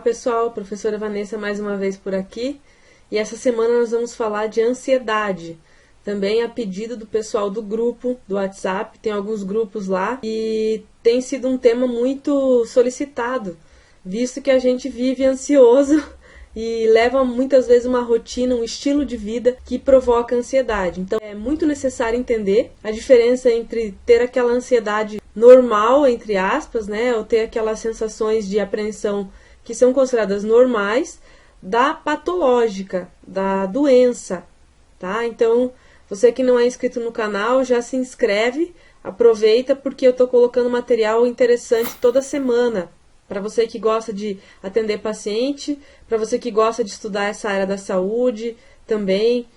pessoal, professora Vanessa mais uma vez por aqui, e essa semana nós vamos falar de ansiedade, também a pedido do pessoal do grupo, do WhatsApp, tem alguns grupos lá, e tem sido um tema muito solicitado, visto que a gente vive ansioso e leva muitas vezes uma rotina, um estilo de vida que provoca ansiedade. Então é muito necessário entender a diferença entre ter aquela ansiedade normal, entre aspas, né, ou ter aquelas sensações de apreensão que são consideradas normais, da patológica, da doença, tá? Então, você que não é inscrito no canal, já se inscreve, aproveita porque eu estou colocando material interessante toda semana. Para você que gosta de atender paciente, para você que gosta de estudar essa área da saúde também,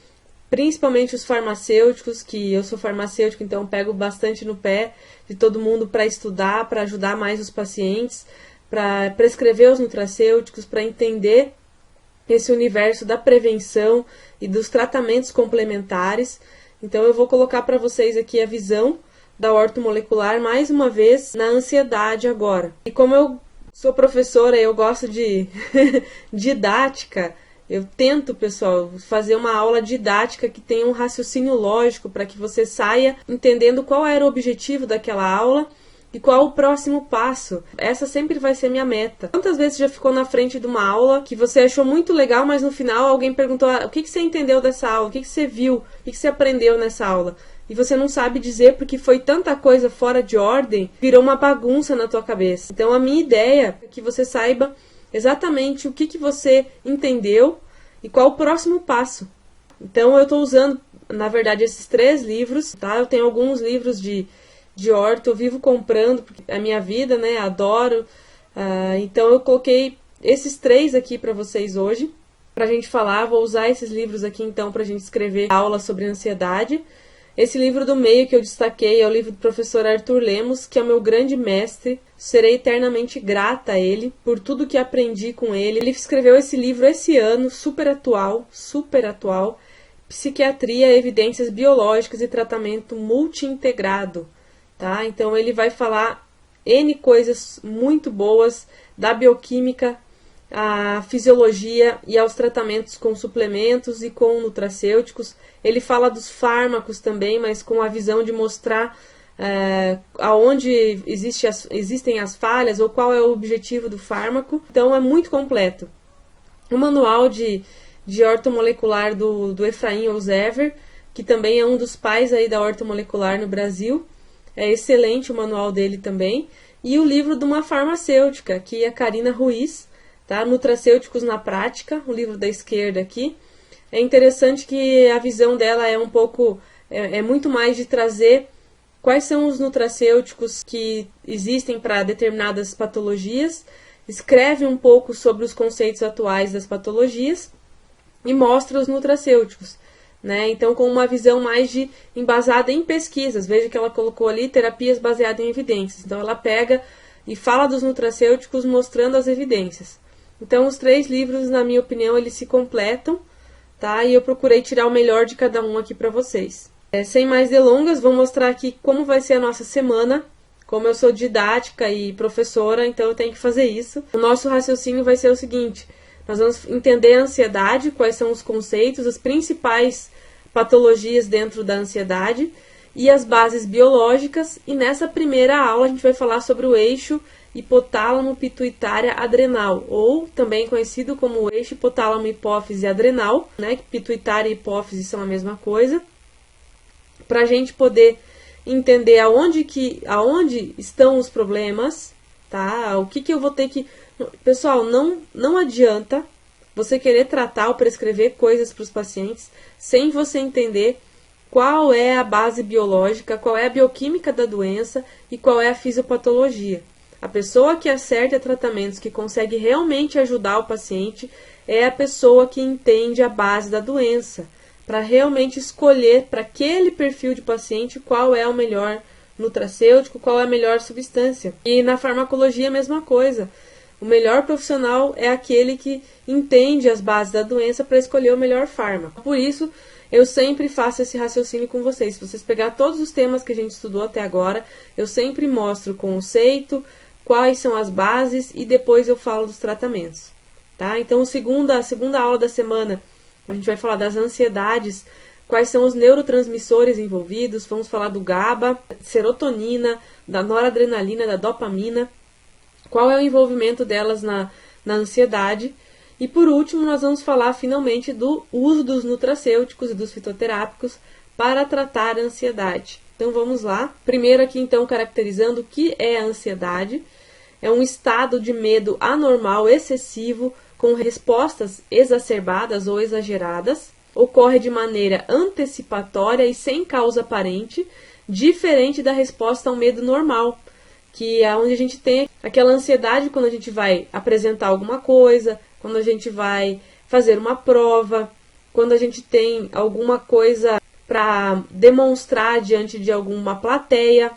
principalmente os farmacêuticos, que eu sou farmacêutico, então pego bastante no pé de todo mundo para estudar, para ajudar mais os pacientes, para prescrever os nutracêuticos, para entender esse universo da prevenção e dos tratamentos complementares. Então eu vou colocar para vocês aqui a visão da ortomolecular mais uma vez na ansiedade agora. E como eu sou professora e eu gosto de didática, eu tento, pessoal, fazer uma aula didática que tenha um raciocínio lógico para que você saia entendendo qual era o objetivo daquela aula e qual o próximo passo. Essa sempre vai ser minha meta. Quantas vezes já ficou na frente de uma aula que você achou muito legal, mas no final alguém perguntou o que você entendeu dessa aula, o que você viu, o que você aprendeu nessa aula? E você não sabe dizer porque foi tanta coisa fora de ordem, virou uma bagunça na tua cabeça. Então a minha ideia é que você saiba exatamente o que você entendeu e qual o próximo passo. Então eu estou usando, na verdade, esses 3 livros, tá? Eu tenho alguns livros de orto, eu vivo comprando, porque é a minha vida, né? Adoro. Então eu coloquei esses 3 aqui para vocês hoje, para a gente falar. Vou usar esses livros aqui então para a gente escrever aula sobre ansiedade. Esse livro do meio que eu destaquei é o livro do professor Arthur Lemos, que é o meu grande mestre. Serei eternamente grata a ele por tudo que aprendi com ele. Ele escreveu esse livro esse ano, super atual, Psiquiatria, Evidências Biológicas e Tratamento Multi-Integrado. Tá? Então ele vai falar N coisas muito boas da bioquímica, a fisiologia e aos tratamentos com suplementos e com nutracêuticos. Ele fala dos fármacos também, mas com a visão de mostrar aonde existem as falhas ou qual é o objetivo do fármaco. Então é muito completo. O manual de ortomolecular do Efraim Olsever, que também é um dos pais aí da ortomolecular no Brasil. É excelente o manual dele também. E o livro de uma farmacêutica, que é a Karina Ruiz, tá? Nutracêuticos na Prática, o livro da esquerda aqui. É interessante que a visão dela é um pouco, é muito mais de trazer quais são os nutracêuticos que existem para determinadas patologias, escreve um pouco sobre os conceitos atuais das patologias e mostra os nutracêuticos, né? Então com uma visão mais embasada em pesquisas. Veja que ela colocou ali terapias baseadas em evidências. Então ela pega e fala dos nutracêuticos mostrando as evidências. Então os 3 livros, na minha opinião, eles se completam, tá? E eu procurei tirar o melhor de cada um aqui para vocês. Sem mais delongas, vou mostrar aqui como vai ser a nossa semana. Como eu sou didática e professora, então eu tenho que fazer isso. O nosso raciocínio vai ser o seguinte: nós vamos entender a ansiedade, quais são os conceitos, as principais patologias dentro da ansiedade e as bases biológicas. E nessa primeira aula a gente vai falar sobre o eixo hipotálamo pituitária adrenal, ou também conhecido como o eixo hipotálamo hipófise adrenal, né? Que pituitária e hipófise são a mesma coisa, para a gente poder entender aonde estão os problemas, tá? O que eu vou ter que... Pessoal, não adianta você querer tratar ou prescrever coisas para os pacientes sem você entender qual é a base biológica, qual é a bioquímica da doença e qual é a fisiopatologia. A pessoa que acerta tratamentos, que consegue realmente ajudar o paciente, é a pessoa que entende a base da doença, para realmente escolher para aquele perfil de paciente qual é o melhor nutracêutico, qual é a melhor substância. E na farmacologia a mesma coisa. O melhor profissional é aquele que entende as bases da doença para escolher o melhor fármaco. Por isso, eu sempre faço esse raciocínio com vocês. Se vocês pegar todos os temas que a gente estudou até agora, eu sempre mostro o conceito, quais são as bases e depois eu falo dos tratamentos. tá? Então, a segunda aula da semana, a gente vai falar das ansiedades, quais são os neurotransmissores envolvidos, vamos falar do GABA, serotonina, da noradrenalina, da dopamina, qual é o envolvimento delas na ansiedade. E por último, nós vamos falar finalmente do uso dos nutracêuticos e dos fitoterápicos para tratar a ansiedade. Então vamos lá. Primeiro aqui então caracterizando o que é a ansiedade. É um estado de medo anormal, excessivo, com respostas exacerbadas ou exageradas. Ocorre de maneira antecipatória e sem causa aparente, diferente da resposta ao medo normal, que é onde a gente tem aquela ansiedade quando a gente vai apresentar alguma coisa, quando a gente vai fazer uma prova, quando a gente tem alguma coisa para demonstrar diante de alguma plateia.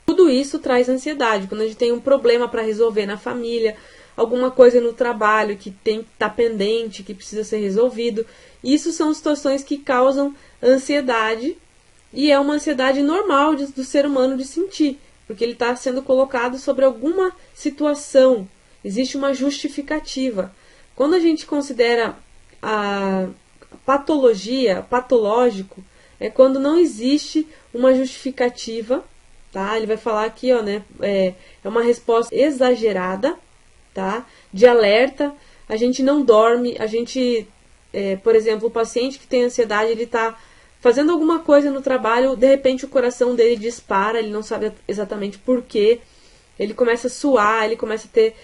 Tudo isso traz ansiedade. Quando a gente tem um problema para resolver na família, alguma coisa no trabalho que está pendente, que precisa ser resolvido. Isso são situações que causam ansiedade e é uma ansiedade normal do ser humano de sentir, porque ele está sendo colocado sobre alguma situação. Existe uma justificativa. Quando a gente considera a patologia, patológico, é quando não existe uma justificativa, tá? Ele vai falar aqui, ó, né? É uma resposta exagerada, tá? De alerta. A gente não dorme, a gente, por exemplo, o paciente que tem ansiedade, ele está fazendo alguma coisa no trabalho, de repente o coração dele dispara, ele não sabe exatamente por quê, ele começa a suar, ele começa a ter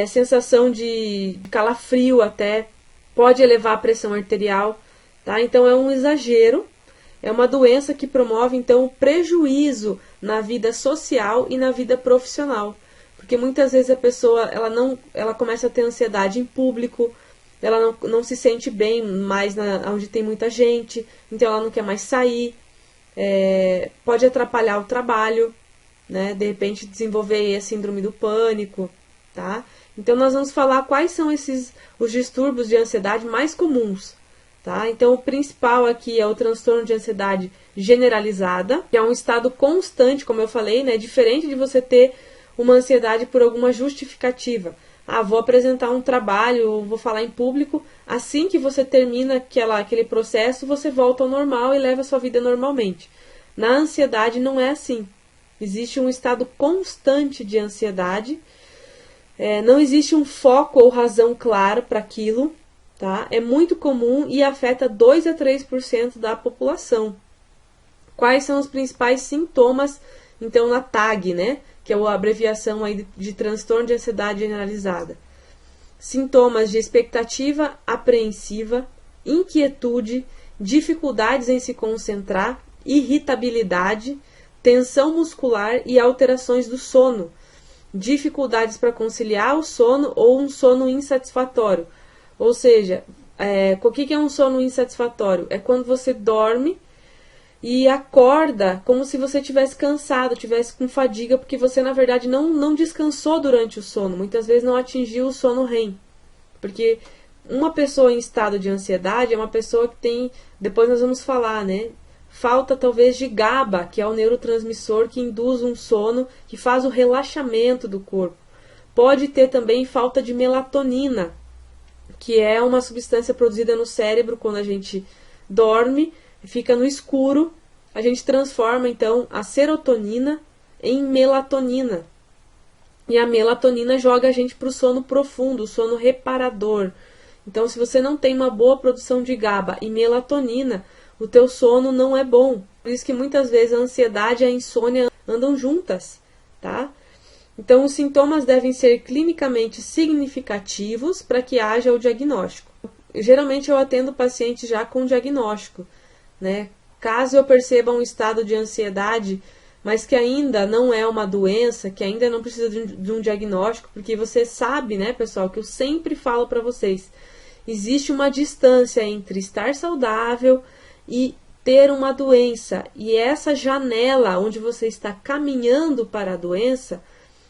sensação de calafrio até, pode elevar a pressão arterial, tá? Então é um exagero, é uma doença que promove então o prejuízo na vida social e na vida profissional, porque muitas vezes a pessoa ela começa a ter ansiedade em público, ela não se sente bem mais onde tem muita gente, então ela não quer mais sair, pode atrapalhar o trabalho, né? De repente desenvolver a síndrome do pânico, tá? Então nós vamos falar quais são os distúrbios de ansiedade mais comuns, tá? Então o principal aqui é o transtorno de ansiedade generalizada, que é um estado constante, como eu falei, né? Diferente de você ter uma ansiedade por alguma justificativa. Vou apresentar um trabalho, vou falar em público. Assim que você termina aquele processo, você volta ao normal e leva a sua vida normalmente. Na ansiedade não é assim. Existe um estado constante de ansiedade. Não existe um foco ou razão clara para aquilo. Tá? É muito comum e afeta 2 a 3% da população. Quais são os principais sintomas, então, na TAG, né? Que é a abreviação aí de transtorno de ansiedade generalizada. Sintomas de expectativa apreensiva, inquietude, dificuldades em se concentrar, irritabilidade, tensão muscular e alterações do sono, dificuldades para conciliar o sono ou um sono insatisfatório. Ou seja, o que é um sono insatisfatório? É quando você dorme e acorda como se você tivesse cansado, tivesse com fadiga, porque você, na verdade, não descansou durante o sono. Muitas vezes não atingiu o sono REM. Porque uma pessoa em estado de ansiedade é uma pessoa que tem, depois nós vamos falar, né? Falta talvez de GABA, que é o neurotransmissor que induz um sono, que faz o relaxamento do corpo. Pode ter também falta de melatonina, que é uma substância produzida no cérebro quando a gente dorme, fica no escuro, a gente transforma então a serotonina em melatonina. E a melatonina joga a gente para o sono profundo, o sono reparador. Então, se você não tem uma boa produção de GABA e melatonina, o teu sono não é bom. Por isso que muitas vezes a ansiedade e a insônia andam juntas, tá? Então, os sintomas devem ser clinicamente significativos para que haja o diagnóstico. Geralmente eu atendo pacientes já com diagnóstico, né? Caso eu perceba um estado de ansiedade, mas que ainda não é uma doença, que ainda não precisa de um diagnóstico, porque você sabe, né, pessoal, que eu sempre falo para vocês, existe uma distância entre estar saudável e ter uma doença. E essa janela onde você está caminhando para a doença,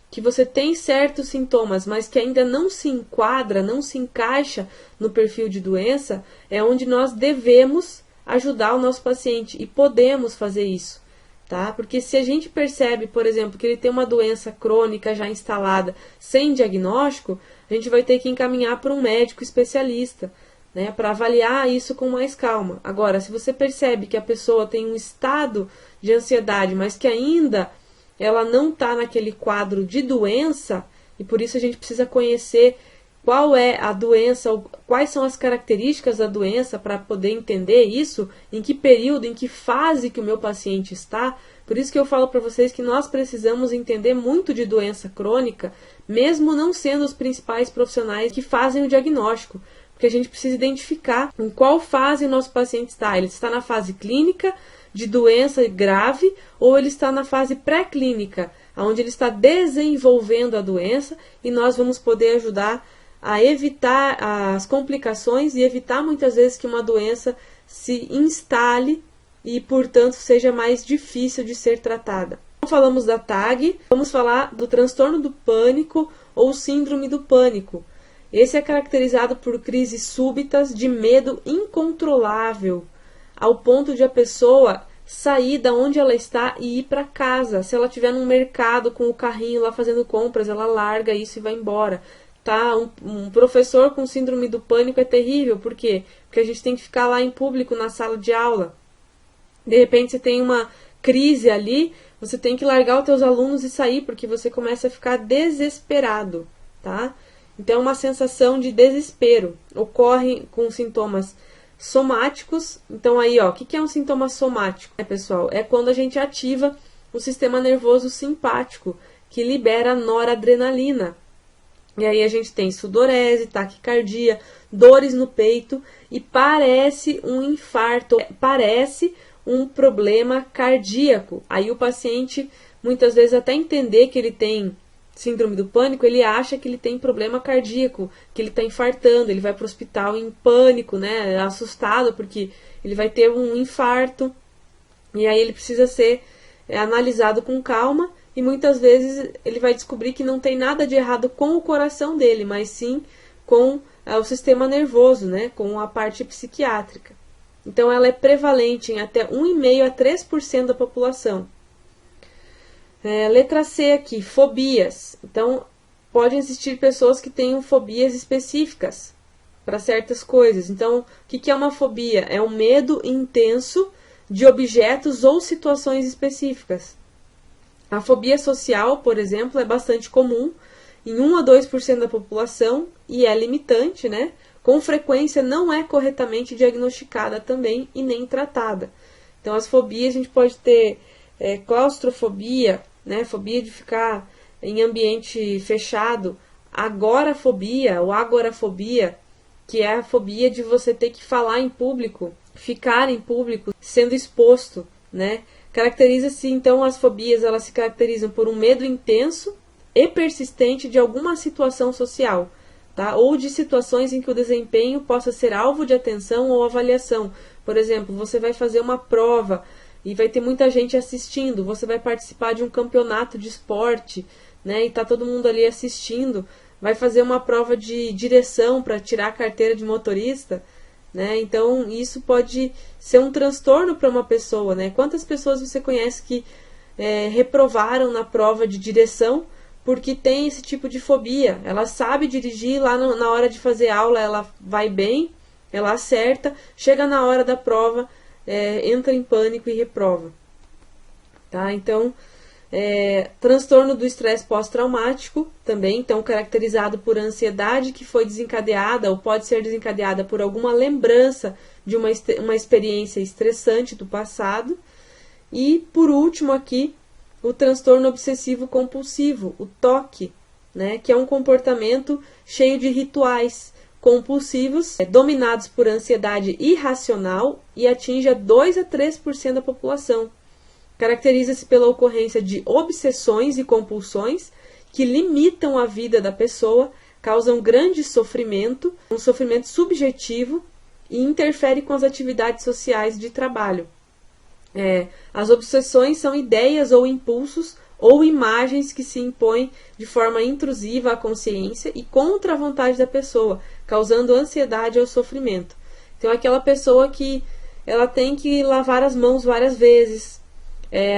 que você tem certos sintomas, mas que ainda não se enquadra, não se encaixa no perfil de doença, é onde nós devemos ajudar o nosso paciente e podemos fazer isso, tá? Porque se a gente percebe, por exemplo, que ele tem uma doença crônica já instalada sem diagnóstico, a gente vai ter que encaminhar para um médico especialista, né, para avaliar isso com mais calma. Agora, se você percebe que a pessoa tem um estado de ansiedade, mas que ainda ela não está naquele quadro de doença, e por isso a gente precisa conhecer qual é a doença, quais são as características da doença para poder entender isso, em que período, em que fase que o meu paciente está. Por isso que eu falo para vocês que nós precisamos entender muito de doença crônica, mesmo não sendo os principais profissionais que fazem o diagnóstico, porque a gente precisa identificar em qual fase o nosso paciente está. Ele está na fase clínica de doença grave ou ele está na fase pré-clínica, onde ele está desenvolvendo a doença, e nós vamos poder ajudar a evitar as complicações e evitar muitas vezes que uma doença se instale e, portanto, seja mais difícil de ser tratada. Então, falamos da TAG, vamos falar do transtorno do pânico ou síndrome do pânico. Esse é caracterizado por crises súbitas de medo incontrolável, ao ponto de a pessoa sair da onde ela está e ir para casa. Se ela estiver num mercado com o carrinho lá fazendo compras, ela larga isso e vai embora. Tá? Um professor com síndrome do pânico é terrível. Por quê? Porque a gente tem que ficar lá em público na sala de aula. De repente você tem uma crise ali, você tem que largar os teus alunos e sair, porque você começa a ficar desesperado, tá? Então é uma sensação de desespero. Ocorre com sintomas somáticos. Então aí, ó, o que é um sintoma somático, né, pessoal? É quando a gente ativa o sistema nervoso simpático, que libera noradrenalina. E aí a gente tem sudorese, taquicardia, dores no peito e parece um infarto, parece um problema cardíaco. Aí o paciente, muitas vezes, até entender que ele tem síndrome do pânico, ele acha que ele tem problema cardíaco, que ele está infartando, ele vai para o hospital em pânico, né, assustado, porque ele vai ter um infarto, e aí ele precisa ser analisado com calma, e muitas vezes ele vai descobrir que não tem nada de errado com o coração dele, mas sim com o sistema nervoso, né, com a parte psiquiátrica. Então ela é prevalente em até 1,5% a 3% da população. Letra C aqui, fobias. Então, podem existir pessoas que tenham fobias específicas para certas coisas. Então, o que é uma fobia? É um medo intenso de objetos ou situações específicas. A fobia social, por exemplo, é bastante comum em 1 a 2% da população e é limitante, né? Com frequência não é corretamente diagnosticada também e nem tratada. Então, as fobias, a gente pode ter claustrofobia, né? Fobia de ficar em ambiente fechado, agorafobia ou agorafobia, que é a fobia de você ter que falar em público, ficar em público, sendo exposto, né? Caracteriza-se, então, as fobias, elas se caracterizam por um medo intenso e persistente de alguma situação social, tá? Ou de situações em que o desempenho possa ser alvo de atenção ou avaliação. Por exemplo, você vai fazer uma prova e vai ter muita gente assistindo, você vai participar de um campeonato de esporte, né, e tá todo mundo ali assistindo, vai fazer uma prova de direção para tirar a carteira de motorista, né? Então isso pode ser um transtorno para uma pessoa, né? Quantas pessoas você conhece que reprovaram na prova de direção porque tem esse tipo de fobia? Ela sabe dirigir, lá na hora de fazer aula ela vai bem, ela acerta, chega na hora da prova, entra em pânico e reprova, tá? Então, transtorno do estresse pós-traumático também, então caracterizado por ansiedade que foi desencadeada ou pode ser desencadeada por alguma lembrança de uma experiência estressante do passado. E por último aqui, o transtorno obsessivo compulsivo, o TOC, né, que é um comportamento cheio de rituais compulsivos, dominados por ansiedade irracional e atinge a 2 a 3% da população. Caracteriza-se pela ocorrência de obsessões e compulsões que limitam a vida da pessoa, causam grande sofrimento, um sofrimento subjetivo e interfere com as atividades sociais de trabalho. As obsessões são ideias ou impulsos ou imagens que se impõem de forma intrusiva à consciência e contra a vontade da pessoa, causando ansiedade ou sofrimento. Então, aquela pessoa que ela tem que lavar as mãos várias vezes,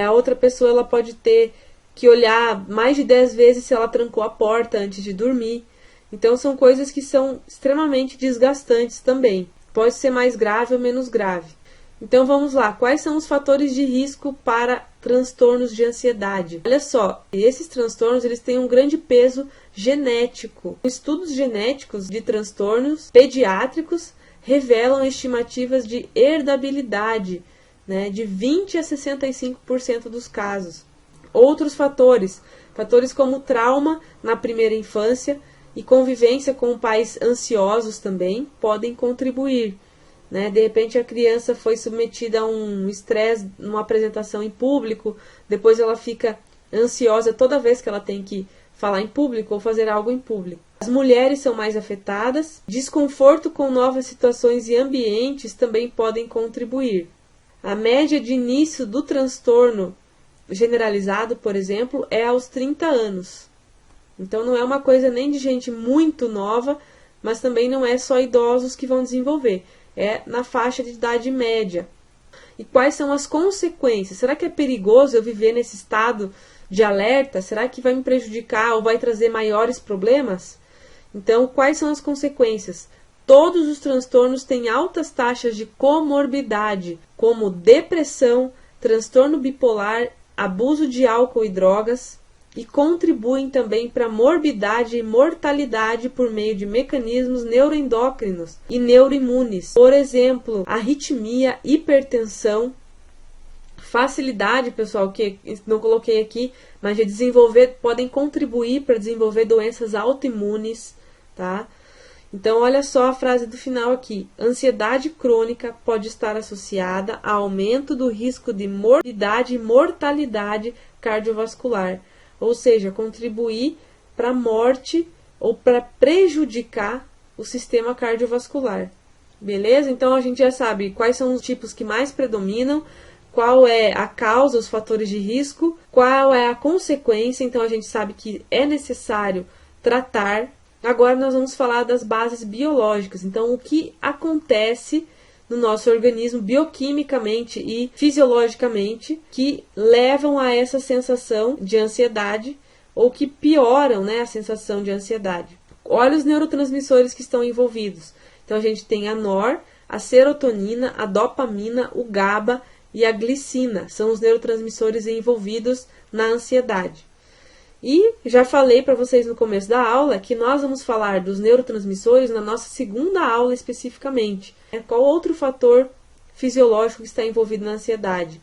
A outra pessoa ela pode ter que olhar mais de 10 vezes se ela trancou a porta antes de dormir. Então são coisas que são extremamente desgastantes também. Pode ser mais grave ou menos grave. Então vamos lá, quais são os fatores de risco para transtornos de ansiedade? Olha só, esses transtornos eles têm um grande peso genético. Estudos genéticos de transtornos pediátricos revelam estimativas de herdabilidade, né, de 20 a 65% dos casos. Outros fatores como trauma na primeira infância e convivência com pais ansiosos também podem contribuir. Né? De repente a criança foi submetida a um estresse numa apresentação em público, depois ela fica ansiosa toda vez que ela tem que falar em público ou fazer algo em público. As mulheres são mais afetadas, desconforto com novas situações e ambientes também podem contribuir. A média de início do transtorno generalizado, por exemplo, é aos 30 anos. Então não é uma coisa nem de gente muito nova, mas também não é só idosos que vão desenvolver. É na faixa de idade média. E quais são as consequências? Será que é perigoso eu viver nesse estado de alerta? Será que vai me prejudicar ou vai trazer maiores problemas? Então, quais são as consequências? Todos os transtornos têm altas taxas de comorbidade, como depressão, transtorno bipolar, abuso de álcool e drogas, e contribuem também para a morbidade e mortalidade por meio de mecanismos neuroendócrinos e neuroimunes. Por exemplo, arritmia, hipertensão, facilidade, pessoal, que não coloquei aqui, mas de desenvolver, podem contribuir para desenvolver doenças autoimunes, tá? Então, olha só a frase do final aqui. Ansiedade crônica pode estar associada a aumento do risco de morbidade e mortalidade cardiovascular. Ou seja, contribuir para a morte ou para prejudicar o sistema cardiovascular. Beleza? Então a gente já sabe quais são os tipos que mais predominam, qual é a causa, os fatores de risco, qual é a consequência. Então a gente sabe que é necessário tratar. Agora nós vamos falar das bases biológicas. Então o que acontece no nosso organismo bioquimicamente e fisiologicamente que levam a essa sensação de ansiedade ou que pioram, né, a sensação de ansiedade. Olha os neurotransmissores que estão envolvidos. Então a gente tem a NOR, a serotonina, a dopamina, o GABA e a glicina. São os neurotransmissores envolvidos na ansiedade. E já falei para vocês no começo da aula que nós vamos falar dos neurotransmissores na nossa segunda aula especificamente. Qual outro fator fisiológico que está envolvido na ansiedade?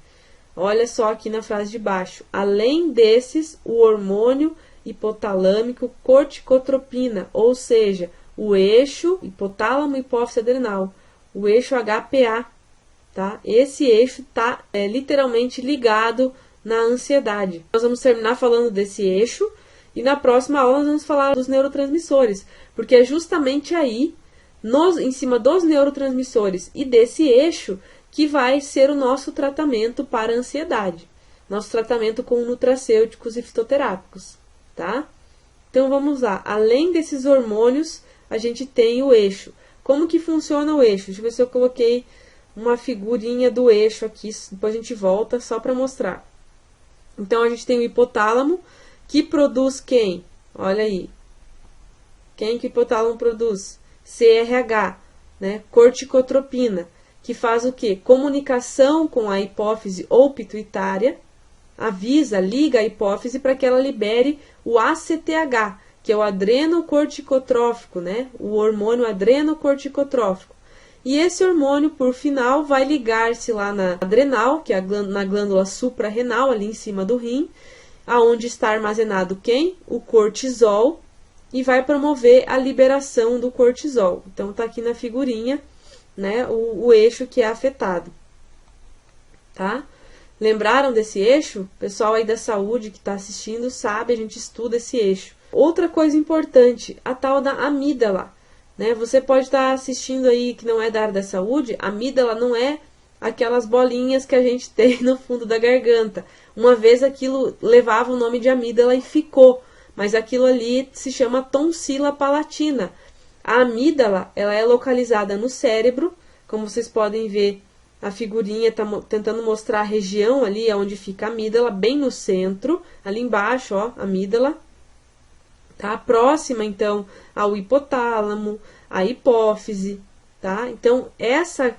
Olha só aqui na frase de baixo. Além desses, o hormônio hipotalâmico corticotropina, ou seja, o eixo hipotálamo hipófise adrenal, o eixo HPA. Tá? Esse eixo está literalmente ligado na ansiedade. Nós vamos terminar falando desse eixo e na próxima aula nós vamos falar dos neurotransmissores, porque é justamente aí, em cima dos neurotransmissores e desse eixo, que vai ser o nosso tratamento para a ansiedade. Nosso tratamento com nutracêuticos e fitoterápicos, tá? Então vamos lá. Além desses hormônios, a gente tem o eixo. Como que funciona o eixo? Deixa eu ver se eu coloquei uma figurinha do eixo aqui, depois a gente volta só para mostrar. Então, a gente tem o hipotálamo, que produz quem? Olha aí. Quem que o hipotálamo produz? CRH, né? Corticotropina, que faz o quê? Comunicação com a hipófise ou pituitária, liga a hipófise para que ela libere o ACTH, que é o adrenocorticotrófico, né? O hormônio adrenocorticotrófico. E esse hormônio, por final, vai ligar-se lá na adrenal, que é na glândula suprarrenal, ali em cima do rim, aonde está armazenado quem? O cortisol, e vai promover a liberação do cortisol. Então, está aqui na figurinha, né, o eixo que é afetado. Tá? Lembraram desse eixo? O pessoal aí da saúde que está assistindo sabe, a gente estuda esse eixo. Outra coisa importante, a tal da amígdala. Né? Você pode estar assistindo aí que não é da área da saúde, a amígdala não é aquelas bolinhas que a gente tem no fundo da garganta. Uma vez aquilo levava o nome de amígdala e ficou, mas aquilo ali se chama tonsila palatina. A amígdala, ela é localizada no cérebro, como vocês podem ver A figurinha está tentando mostrar a região ali onde fica a amígdala, bem no centro, ali embaixo, ó, a amígdala. Tá? Próxima, então, ao hipotálamo, à hipófise, tá? Então, essa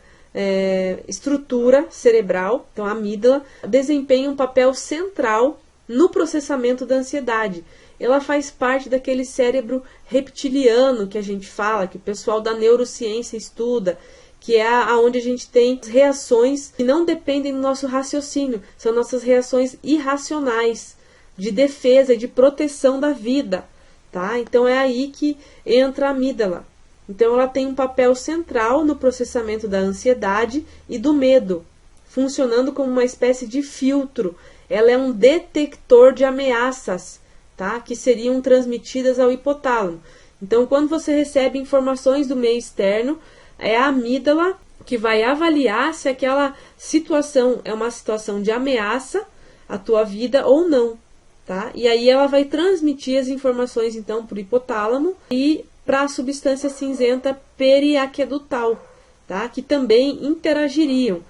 estrutura cerebral, então a amígdala, desempenha um papel central no processamento da ansiedade. Ela faz parte daquele cérebro reptiliano que a gente fala, que o pessoal da neurociência estuda, que é aonde a gente tem reações que não dependem do nosso raciocínio, são nossas reações irracionais, de defesa e de proteção da vida. Tá? Então é aí que entra a amígdala. Então ela tem um papel central no processamento da ansiedade e do medo, funcionando como uma espécie de filtro. Ela é um detector de ameaças, tá? Que seriam transmitidas ao hipotálamo. Então quando você recebe informações do meio externo, é a amígdala que vai avaliar se aquela situação é uma situação de ameaça à tua vida ou não. Tá? E aí ela vai transmitir as informações então para o hipotálamo e para a substância cinzenta periaquedutal, tá? Que também interagiriam,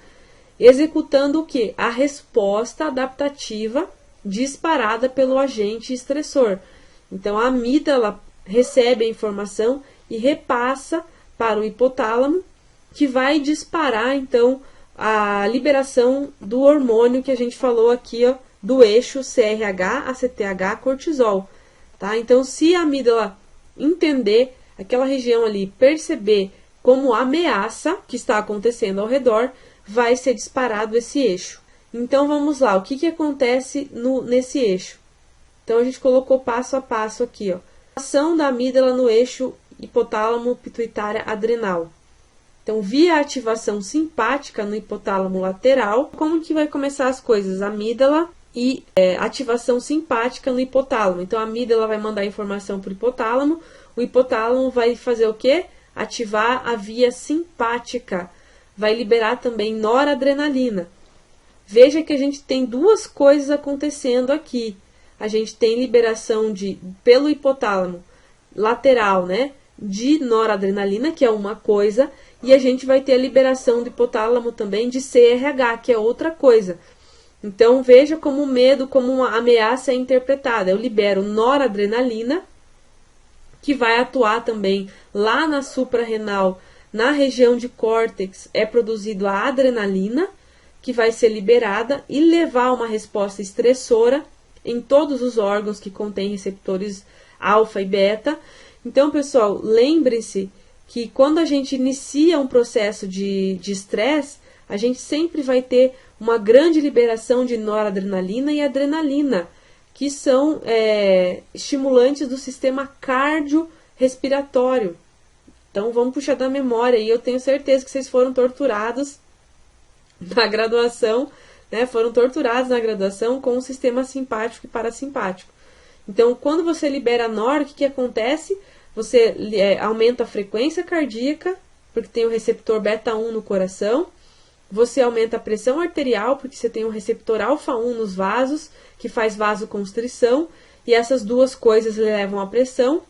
executando o que? A resposta adaptativa disparada pelo agente estressor. Então a amígdala recebe a informação e repassa para o hipotálamo, que vai disparar então a liberação do hormônio que a gente falou aqui, ó, do eixo CRH, ACTH, cortisol, tá? Então, se a amígdala entender aquela região ali, perceber como ameaça que está acontecendo ao redor, vai ser disparado esse eixo. Então, vamos lá, o que acontece nesse eixo? Então, a gente colocou passo a passo aqui, ó. Ação da amígdala no eixo hipotálamo pituitária adrenal. Então, via ativação simpática no hipotálamo lateral, como que vai começar as coisas? Amígdala e ativação simpática no hipotálamo. Então, a amígdala vai mandar informação para o hipotálamo vai fazer o quê? Ativar a via simpática, vai liberar também noradrenalina. Veja que a gente tem duas coisas acontecendo aqui. A gente tem liberação pelo hipotálamo lateral, né, de noradrenalina, que é uma coisa, e a gente vai ter a liberação do hipotálamo também de CRH, que é outra coisa. Então, veja como o medo, como uma ameaça é interpretada. Eu libero noradrenalina, que vai atuar também lá na suprarrenal, na região de córtex, é produzido a adrenalina, que vai ser liberada e levar uma resposta estressora em todos os órgãos que contêm receptores alfa e beta. Então, pessoal, lembre-se que quando a gente inicia um processo de estresse, a gente sempre vai ter uma grande liberação de noradrenalina e adrenalina, que são estimulantes do sistema cardiorrespiratório. Então, vamos puxar da memória, e eu tenho certeza que vocês foram torturados na graduação, né? Foram torturados na graduação com o sistema simpático e parasimpático. Então, quando você libera a NOR, o que acontece? Você aumenta a frequência cardíaca, porque tem o receptor beta-1 no coração. Você aumenta a pressão arterial, porque você tem o receptor alfa-1 nos vasos, que faz vasoconstrição. E essas duas coisas levam à pressão.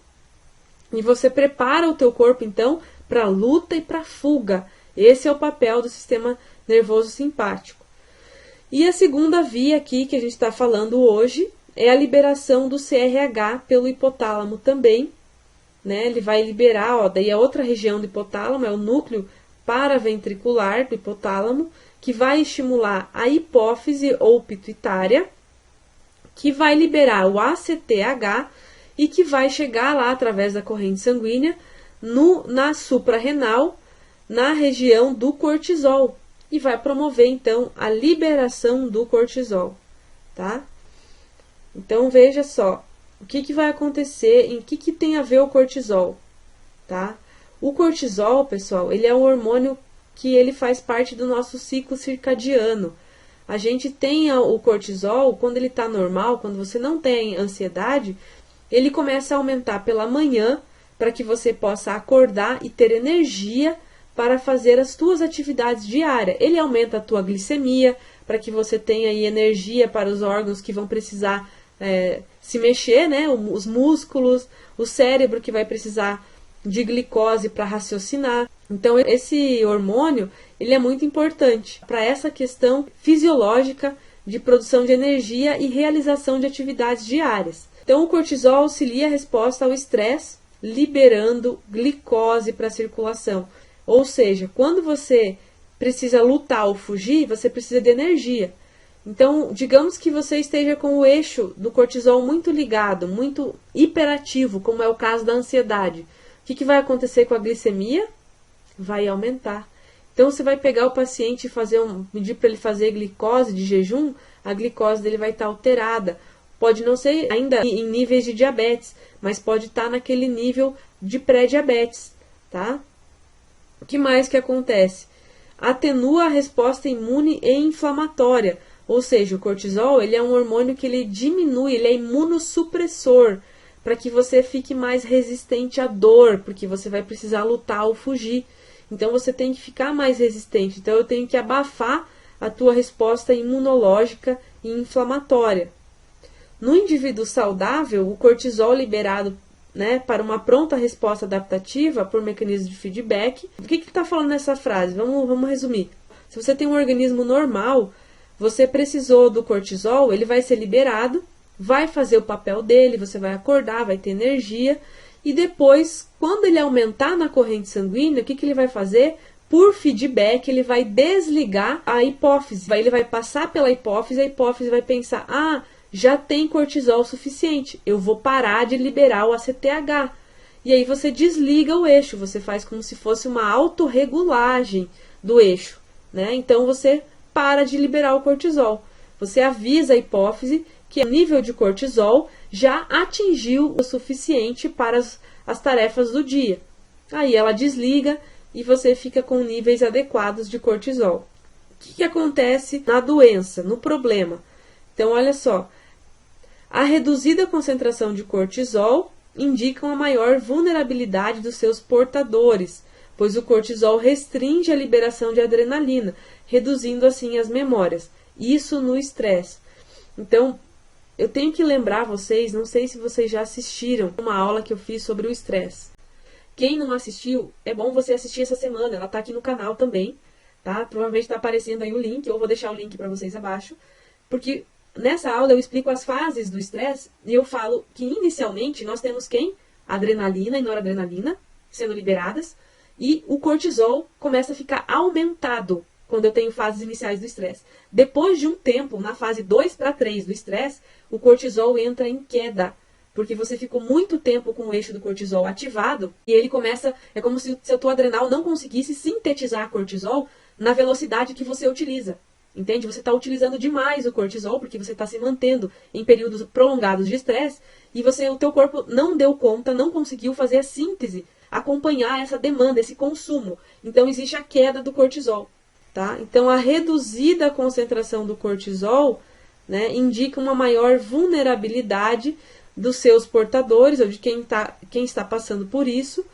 E você prepara o teu corpo, então, para luta e para fuga. Esse é o papel do sistema nervoso simpático. E a segunda via aqui que a gente está falando hoje é a liberação do CRH pelo hipotálamo também, né? Ele vai liberar, ó, daí a outra região do hipotálamo é o núcleo paraventricular do hipotálamo, que vai estimular a hipófise ou pituitária, que vai liberar o ACTH e que vai chegar lá através da corrente sanguínea na suprarrenal, na região do cortisol, e vai promover então a liberação do cortisol, tá? Então veja só, o que vai acontecer, em que tem a ver o cortisol, tá? O cortisol, pessoal, ele é um hormônio que ele faz parte do nosso ciclo circadiano. A gente tem o cortisol, quando ele está normal, quando você não tem ansiedade, ele começa a aumentar pela manhã, para que você possa acordar e ter energia para fazer as tuas atividades diárias. Ele aumenta a tua glicemia, para que você tenha aí energia para os órgãos que vão precisar se mexer, né? Os músculos, o cérebro que vai precisar de glicose para raciocinar. Então esse hormônio, ele é muito importante para essa questão fisiológica de produção de energia e realização de atividades diárias. Então o cortisol auxilia a resposta ao estresse, liberando glicose para a circulação. Ou seja, quando você precisa lutar ou fugir, você precisa de energia. Então, digamos que você esteja com o eixo do cortisol muito ligado, muito hiperativo, como é o caso da ansiedade. O que vai acontecer com a glicemia? Vai aumentar. Então, você vai pegar o paciente e pedir para ele fazer glicose de jejum, a glicose dele vai estar alterada. Pode não ser ainda em níveis de diabetes, mas pode estar naquele nível de pré-diabetes, tá? O que mais que acontece? Atenua a resposta imune e inflamatória, ou seja, o cortisol ele é um hormônio que ele diminui, ele é imunossupressor, para que você fique mais resistente à dor, porque você vai precisar lutar ou fugir. Então você tem que ficar mais resistente, então eu tenho que abafar a tua resposta imunológica e inflamatória. No indivíduo saudável, o cortisol liberado para uma pronta resposta adaptativa por mecanismo de feedback. O que está falando nessa frase? Vamos resumir. Se você tem um organismo normal, você precisou do cortisol, ele vai ser liberado, vai fazer o papel dele, você vai acordar, vai ter energia, e depois, quando ele aumentar na corrente sanguínea, o que ele vai fazer? Por feedback, ele vai desligar a hipófise. Ele vai passar pela hipófise, a hipófise vai pensar, já tem cortisol suficiente, eu vou parar de liberar o ACTH. E aí você desliga o eixo, você faz como se fosse uma autorregulagem do eixo, né? Então você para de liberar o cortisol. Você avisa a hipófise que o nível de cortisol já atingiu o suficiente para as tarefas do dia. Aí ela desliga e você fica com níveis adequados de cortisol. O que acontece na doença, no problema? Então, olha só. A reduzida concentração de cortisol indica uma maior vulnerabilidade dos seus portadores, pois o cortisol restringe a liberação de adrenalina, reduzindo assim as memórias. Isso no estresse. Então, eu tenho que lembrar vocês, não sei se vocês já assistiram uma aula que eu fiz sobre o estresse. Quem não assistiu, é bom você assistir essa semana, ela está aqui no canal também, tá? Provavelmente está aparecendo aí o link, eu vou deixar o link para vocês abaixo, porque nessa aula eu explico as fases do estresse e eu falo que inicialmente nós temos quem? Adrenalina e noradrenalina sendo liberadas e o cortisol começa a ficar aumentado quando eu tenho fases iniciais do estresse. Depois de um tempo, na fase 2 para 3 do estresse, o cortisol entra em queda, porque você ficou muito tempo com o eixo do cortisol ativado e ele começa, é como se o teu adrenal não conseguisse sintetizar cortisol na velocidade que você utiliza. Entende? Você está utilizando demais o cortisol, porque você está se mantendo em períodos prolongados de estresse, e o teu corpo não deu conta, não conseguiu fazer a síntese, acompanhar essa demanda, esse consumo. Então, existe a queda do cortisol. Tá? Então, a reduzida concentração do cortisol, né, indica uma maior vulnerabilidade dos seus portadores, ou de quem está passando por isso,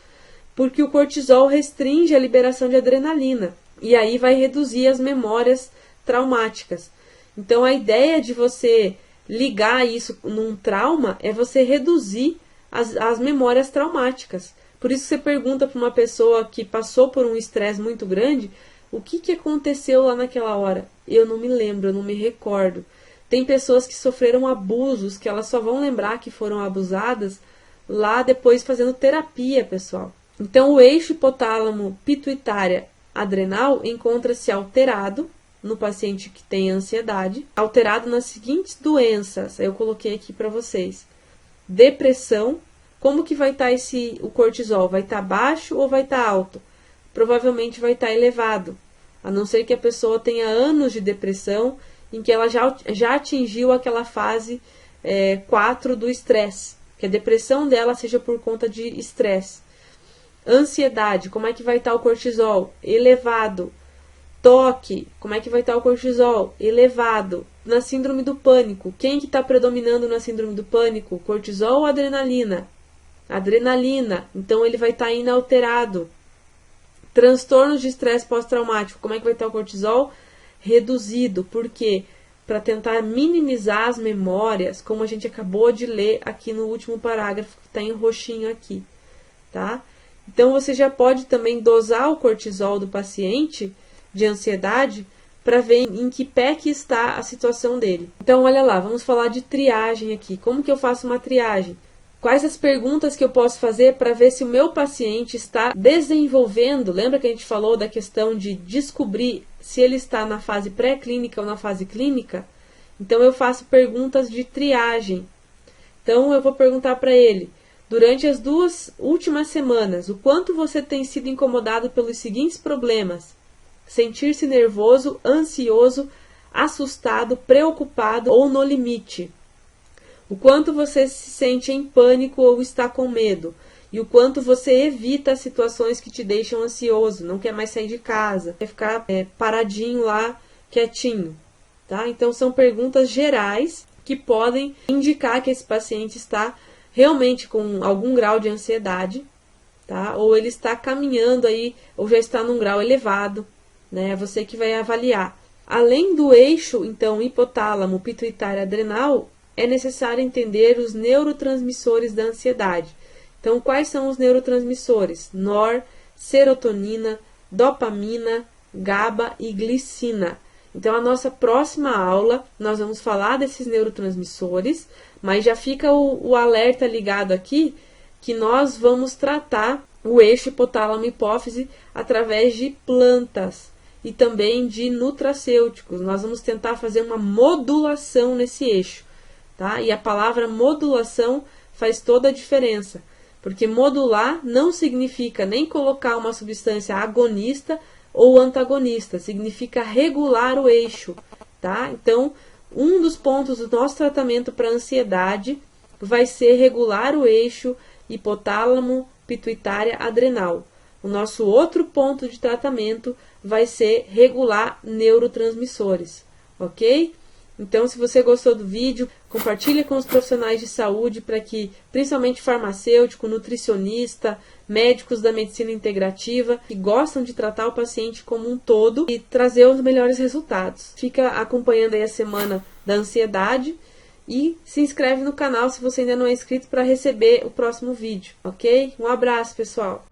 porque o cortisol restringe a liberação de adrenalina, e aí vai reduzir as memórias traumáticas. Então, a ideia de você ligar isso num trauma é você reduzir as memórias traumáticas. Por isso você pergunta para uma pessoa que passou por um estresse muito grande, o que aconteceu lá naquela hora? Eu não me lembro, eu não me recordo. Tem pessoas que sofreram abusos, que elas só vão lembrar que foram abusadas lá depois fazendo terapia, pessoal. Então, o eixo hipotálamo pituitária adrenal encontra-se alterado no paciente que tem ansiedade, alterado nas seguintes doenças, eu coloquei aqui para vocês. Depressão, como que vai estar o cortisol? Vai estar baixo ou vai estar alto? Provavelmente vai estar elevado, a não ser que a pessoa tenha anos de depressão, em que ela já atingiu aquela fase 4 do estresse, que a depressão dela seja por conta de estresse. Ansiedade, como é que vai estar o cortisol? Elevado. Toque, como é que vai estar o cortisol? Elevado. Na síndrome do pânico, quem que está predominando na síndrome do pânico? Cortisol ou adrenalina? Adrenalina, então ele vai estar inalterado. Transtornos de estresse pós-traumático, como é que vai estar o cortisol? Reduzido. Por quê? Para tentar minimizar as memórias, como a gente acabou de ler aqui no último parágrafo, que está em roxinho aqui, tá? Então você já pode também dosar o cortisol do paciente de ansiedade para ver em que pé que está a situação dele. Então olha lá, vamos falar de triagem aqui. Como que eu faço uma triagem? Quais as perguntas que eu posso fazer para ver se o meu paciente está desenvolvendo? Lembra que a gente falou da questão de descobrir se ele está na fase pré-clínica ou na fase clínica? Então eu faço perguntas de triagem. Então eu vou perguntar para ele: durante as 2 últimas semanas, o quanto você tem sido incomodado pelos seguintes problemas? Sentir-se nervoso, ansioso, assustado, preocupado ou no limite. O quanto você se sente em pânico ou está com medo. E o quanto você evita as situações que te deixam ansioso, não quer mais sair de casa, quer ficar paradinho lá, quietinho. Tá? Então são perguntas gerais que podem indicar que esse paciente está realmente com algum grau de ansiedade, tá? Ou ele está caminhando aí, ou já está num grau elevado, né? É você que vai avaliar. Além do eixo, então, hipotálamo, pituitário, adrenal, é necessário entender os neurotransmissores da ansiedade. Então, quais são os neurotransmissores? Nor, serotonina, dopamina, GABA e glicina. Então, a nossa próxima aula, nós vamos falar desses neurotransmissores, mas já fica o alerta ligado aqui, que nós vamos tratar o eixo hipotálamo-hipófise através de plantas e também de nutracêuticos. Nós vamos tentar fazer uma modulação nesse eixo, tá? E a palavra modulação faz toda a diferença, porque modular não significa nem colocar uma substância agonista ou antagonista, significa regular o eixo, tá? Então, um dos pontos do nosso tratamento para ansiedade vai ser regular o eixo hipotálamo, pituitária, adrenal. O nosso outro ponto de tratamento vai ser regular neurotransmissores, ok? Então, se você gostou do vídeo, compartilhe com os profissionais de saúde para que, principalmente farmacêutico, nutricionista, médicos da medicina integrativa, que gostam de tratar o paciente como um todo e trazer os melhores resultados. Fica acompanhando aí a semana da ansiedade e se inscreve no canal se você ainda não é inscrito para receber o próximo vídeo, ok? Um abraço, pessoal!